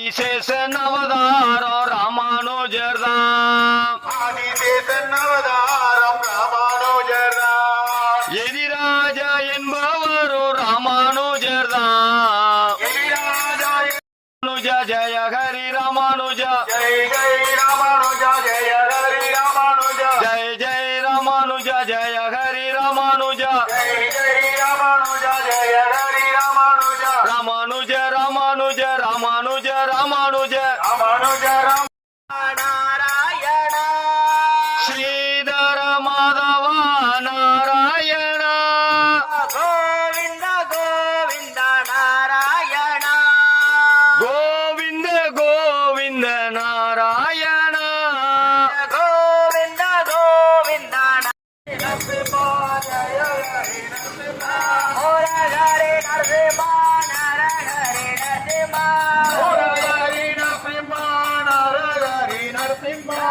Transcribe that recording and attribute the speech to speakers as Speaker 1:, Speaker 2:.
Speaker 1: ஆதிசேஷன் அவதாரம் ராமானுஜர்தான்.
Speaker 2: ஆதிசேஷன் அவதாரம் ராமானுஜர்தான்.
Speaker 1: எதிராஜா என்பவரும் ராமானுஜர்தான். ராமானுஜா ஜெய ஹரி ராமானுஜா
Speaker 2: ஜெய் ஜெய் ராமானுஜா ஜெய ஹரி ராமானுஜா
Speaker 1: ஜெய ஜெய ராமானுஜா ஜெய ஹரி ராமானுஜா
Speaker 2: ஜெய் ஜெய் ராமானுஜா ஜெய ஹரி ராமானுஜா
Speaker 1: ராமானுஜ ராமானுஜ ராமானுஜ ராமானுஜ
Speaker 2: ராமானுஜ நாராயண
Speaker 1: ஸ்ரீதர மாதவ நாராயண
Speaker 2: கோவிந்த கோவிந்த நாராயண
Speaker 1: கோவிந்த கோவிந்த நாராயண
Speaker 2: கோவிந்த கோவிந்த நரசிம்மா ஜெய ஹரி நரசிம்மா ஹரி நரசிம்மா ஹரி நரசிம்மா ஹரி நரசிம்மா ஹரி நரசிம்மா